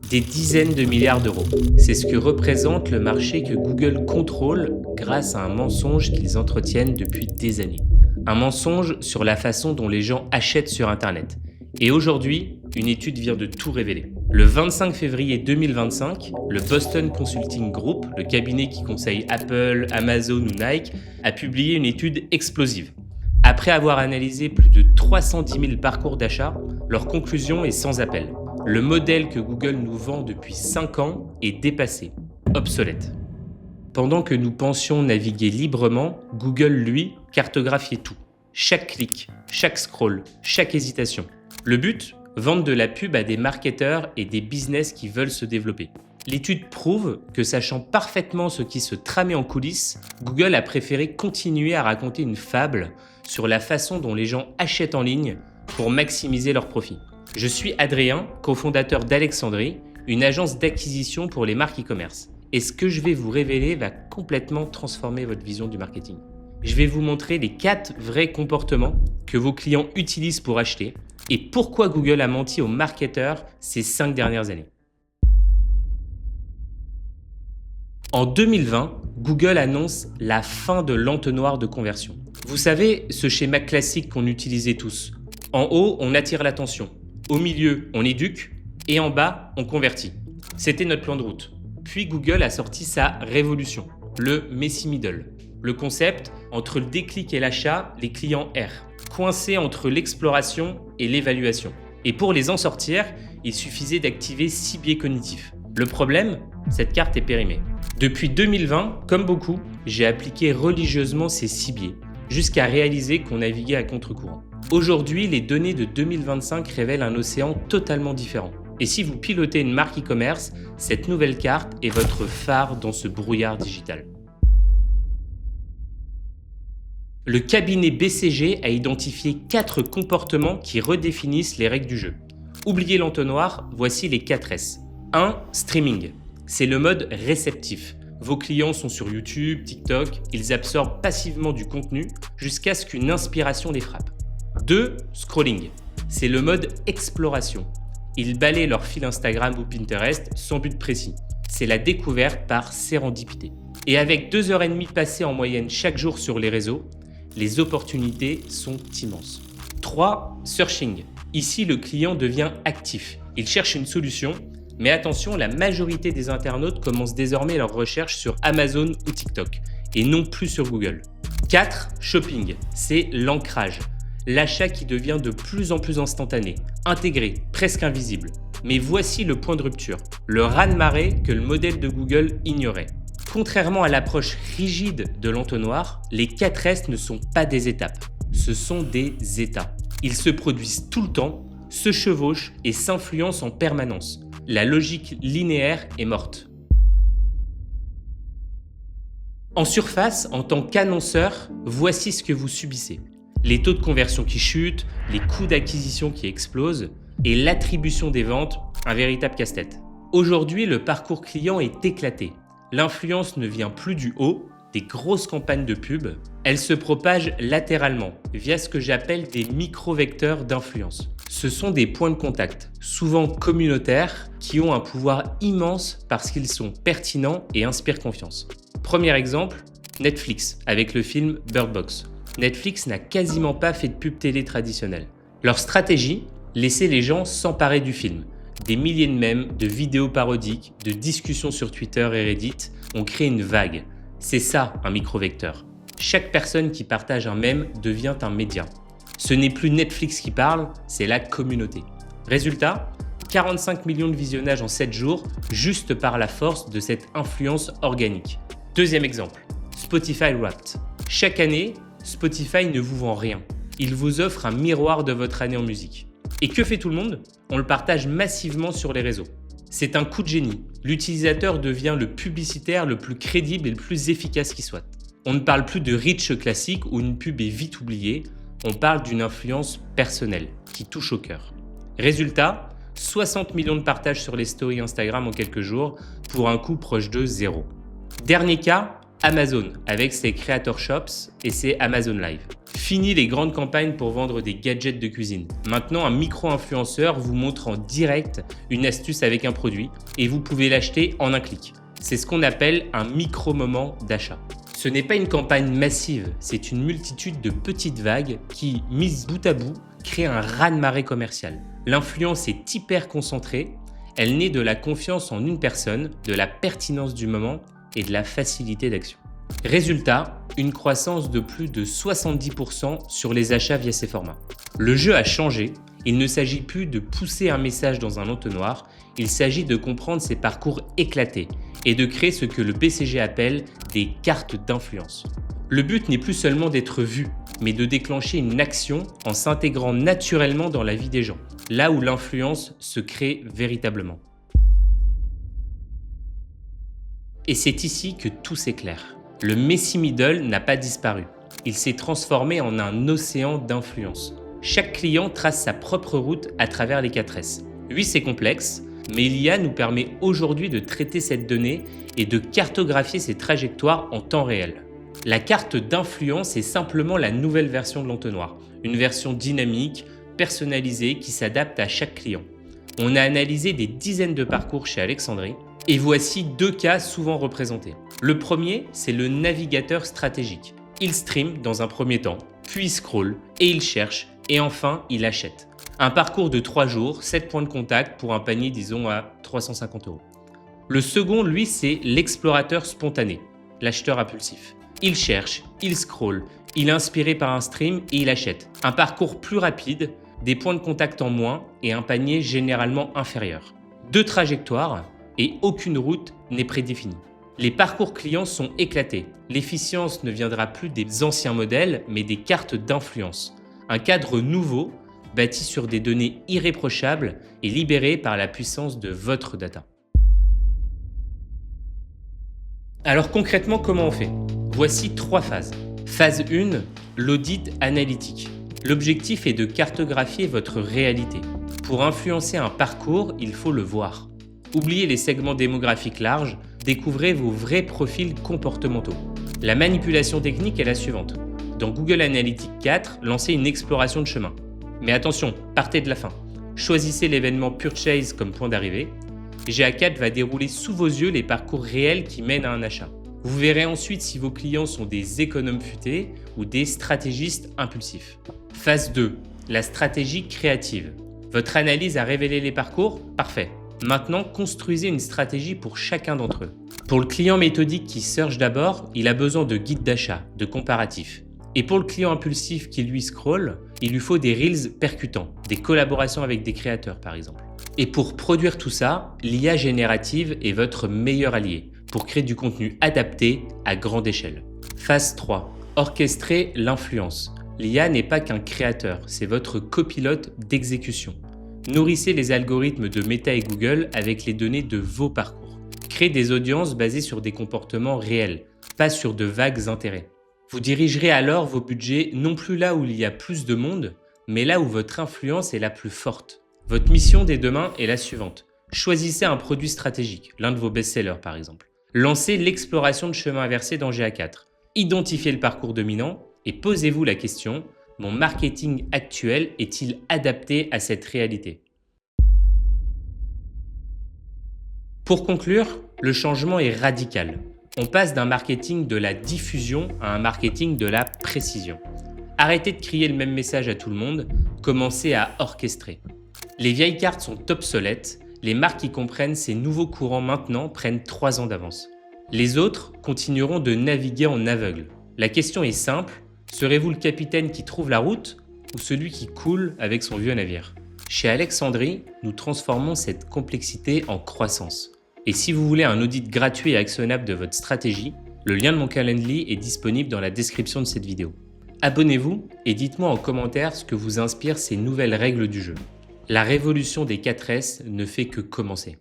Des dizaines de milliards d'euros. C'est ce que représente le marché que Google contrôle grâce à un mensonge qu'ils entretiennent depuis des années. Un mensonge sur la façon dont les gens achètent sur Internet. Et aujourd'hui, une étude vient de tout révéler. Le 25 février 2025, le Boston Consulting Group, le cabinet qui conseille Apple, Amazon ou Nike, a publié une étude explosive. Après avoir analysé plus de 310 000 parcours d'achat, leur conclusion est sans appel. Le modèle que Google nous vend depuis 5 ans est dépassé, obsolète. Pendant que nous pensions naviguer librement, Google, lui, cartographiait tout. Chaque clic, chaque scroll, chaque hésitation. Le but ? Vendre de la pub à des marketeurs et des business qui veulent se développer. L'étude prouve que, sachant parfaitement ce qui se tramait en coulisses, Google a préféré continuer à raconter une fable sur la façon dont les gens achètent en ligne pour maximiser leurs profits. Je suis Adrien, cofondateur d'Alexandrie, une agence d'acquisition pour les marques e-commerce. Et ce que je vais vous révéler va complètement transformer votre vision du marketing. Je vais vous montrer les 4 vrais comportements que vos clients utilisent pour acheter et pourquoi Google a menti aux marketeurs ces 5 dernières années. En 2020, Google annonce la fin de l'entonnoir de conversion. Vous savez, ce schéma classique qu'on utilisait tous. En haut, on attire l'attention. Au milieu, on éduque. Et en bas, on convertit. C'était notre plan de route. Puis Google a sorti sa révolution, le Messy Middle. Le concept, entre le déclic et l'achat, les clients errent, coincés entre l'exploration et l'évaluation. Et pour les en sortir, il suffisait d'activer 6 biais cognitifs. Le problème, cette carte est périmée. Depuis 2020, comme beaucoup, j'ai appliqué religieusement ces 6 biais, jusqu'à réaliser qu'on naviguait à contre-courant. Aujourd'hui, les données de 2025 révèlent un océan totalement différent. Et si vous pilotez une marque e-commerce, cette nouvelle carte est votre phare dans ce brouillard digital. Le cabinet BCG a identifié 4 comportements qui redéfinissent les règles du jeu. Oubliez l'entonnoir, voici les 4 S. 1. Streaming. C'est le mode réceptif. Vos clients sont sur YouTube, TikTok, ils absorbent passivement du contenu jusqu'à ce qu'une inspiration les frappe. 2. Scrolling. C'est le mode exploration. Ils balayent leur fil Instagram ou Pinterest sans but précis. C'est la découverte par sérendipité. Et avec 2h30 passées en moyenne chaque jour sur les réseaux, les opportunités sont immenses. 3. Searching. Ici, le client devient actif. Il cherche une solution, mais attention, la majorité des internautes commencent désormais leurs recherches sur Amazon ou TikTok, et non plus sur Google. 4. Shopping. C'est l'ancrage. L'achat qui devient de plus en plus instantané, intégré, presque invisible. Mais voici le point de rupture, le raz-de-marée que le modèle de Google ignorait. Contrairement à l'approche rigide de l'entonnoir, les 4 S ne sont pas des étapes, ce sont des états. Ils se produisent tout le temps, se chevauchent et s'influencent en permanence. La logique linéaire est morte. En surface, en tant qu'annonceur, voici ce que vous subissez. Les taux de conversion qui chutent, les coûts d'acquisition qui explosent et l'attribution des ventes, un véritable casse-tête. Aujourd'hui, le parcours client est éclaté. L'influence ne vient plus du haut, des grosses campagnes de pub, elle se propage latéralement via ce que j'appelle des micro-vecteurs d'influence. Ce sont des points de contact, souvent communautaires, qui ont un pouvoir immense parce qu'ils sont pertinents et inspirent confiance. Premier exemple, Netflix avec le film Bird Box. Netflix n'a quasiment pas fait de pub télé traditionnelle. Leur stratégie, laisser les gens s'emparer du film. Des milliers de mèmes, de vidéos parodiques, de discussions sur Twitter et Reddit ont créé une vague. C'est ça un micro-vecteur. Chaque personne qui partage un mème devient un média. Ce n'est plus Netflix qui parle, c'est la communauté. Résultat, 45 millions de visionnages en 7 jours, juste par la force de cette influence organique. Deuxième exemple, Spotify Wrapped. Chaque année, Spotify ne vous vend rien. Il vous offre un miroir de votre année en musique. Et que fait tout le monde ? On le partage massivement sur les réseaux. C'est un coup de génie. L'utilisateur devient le publicitaire le plus crédible et le plus efficace qui soit. On ne parle plus de reach classique où une pub est vite oubliée, on parle d'une influence personnelle qui touche au cœur. Résultat, 60 millions de partages sur les stories Instagram en quelques jours pour un coût proche de 0. Dernier cas, Amazon avec ses Creator Shops et ses Amazon Live. Fini les grandes campagnes pour vendre des gadgets de cuisine. Maintenant, un micro-influenceur vous montre en direct une astuce avec un produit et vous pouvez l'acheter en un clic. C'est ce qu'on appelle un micro-moment d'achat. Ce n'est pas une campagne massive, c'est une multitude de petites vagues qui, mises bout à bout, créent un raz-de-marée commercial. L'influence est hyper concentrée, elle naît de la confiance en une personne, de la pertinence du moment et de la facilité d'action. Résultat, une croissance de plus de 70% sur les achats via ces formats. Le jeu a changé, il ne s'agit plus de pousser un message dans un entonnoir, il s'agit de comprendre ces parcours éclatés et de créer ce que le BCG appelle des cartes d'influence. Le but n'est plus seulement d'être vu, mais de déclencher une action en s'intégrant naturellement dans la vie des gens, là où l'influence se crée véritablement. Et c'est ici que tout s'éclaire. Le Messi Middle n'a pas disparu. Il s'est transformé en un océan d'influence. Chaque client trace sa propre route à travers les 4S. Oui, c'est complexe, mais l'IA nous permet aujourd'hui de traiter cette donnée et de cartographier ses trajectoires en temps réel. La carte d'influence est simplement la nouvelle version de l'entonnoir, une version dynamique, personnalisée qui s'adapte à chaque client. On a analysé des dizaines de parcours chez Alexandrie et voici deux cas souvent représentés. Le premier, c'est le navigateur stratégique. Il stream dans un premier temps, puis il scrolle et il cherche et enfin il achète. Un parcours de 3 jours, 7 points de contact pour un panier disons à 350 €. Le second, lui, c'est l'explorateur spontané, l'acheteur impulsif. Il cherche, il scrolle, il est inspiré par un stream et il achète. Un parcours plus rapide, des points de contact en moins et un panier généralement inférieur. 2 trajectoires et aucune route n'est prédéfinie. Les parcours clients sont éclatés. L'efficience ne viendra plus des anciens modèles, mais des cartes d'influence. Un cadre nouveau, bâti sur des données irréprochables et libéré par la puissance de votre data. Alors concrètement, comment on fait ? Voici 3 phases. Phase 1, l'audit analytique. L'objectif est de cartographier votre réalité. Pour influencer un parcours, il faut le voir. Oubliez les segments démographiques larges, découvrez vos vrais profils comportementaux. La manipulation technique est la suivante. Dans Google Analytics 4, lancez une exploration de chemin. Mais attention, partez de la fin. Choisissez l'événement Purchase comme point d'arrivée. GA4 va dérouler sous vos yeux les parcours réels qui mènent à un achat. Vous verrez ensuite si vos clients sont des économes futés ou des stratégistes impulsifs. Phase 2, la stratégie créative. Votre analyse a révélé les parcours ? Parfait. Maintenant, construisez une stratégie pour chacun d'entre eux. Pour le client méthodique qui search d'abord, il a besoin de guides d'achat, de comparatifs. Et pour le client impulsif qui lui scrolle, il lui faut des reels percutants, des collaborations avec des créateurs par exemple. Et pour produire tout ça, l'IA générative est votre meilleur allié pour créer du contenu adapté à grande échelle. Phase 3. Orchestrer l'influence. L'IA n'est pas qu'un créateur, c'est votre copilote d'exécution. Nourrissez les algorithmes de Meta et Google avec les données de vos parcours. Créez des audiences basées sur des comportements réels, pas sur de vagues intérêts. Vous dirigerez alors vos budgets non plus là où il y a plus de monde, mais là où votre influence est la plus forte. Votre mission dès demain est la suivante. Choisissez un produit stratégique, l'un de vos best-sellers par exemple. Lancez l'exploration de chemin inversé dans GA4. Identifiez le parcours dominant et posez-vous la question, mon marketing actuel est-il adapté à cette réalité ? Pour conclure, le changement est radical. On passe d'un marketing de la diffusion à un marketing de la précision. Arrêtez de crier le même message à tout le monde, commencez à orchestrer. Les vieilles cartes sont obsolètes, les marques qui comprennent ces nouveaux courants maintenant prennent 3 ans d'avance. Les autres continueront de naviguer en aveugle. La question est simple, serez-vous le capitaine qui trouve la route ou celui qui coule avec son vieux navire ? Chez Alexandrie, nous transformons cette complexité en croissance. Et si vous voulez un audit gratuit et actionnable de votre stratégie, le lien de mon Calendly est disponible dans la description de cette vidéo. Abonnez-vous et dites-moi en commentaire ce que vous inspirent ces nouvelles règles du jeu. La révolution des 4S ne fait que commencer.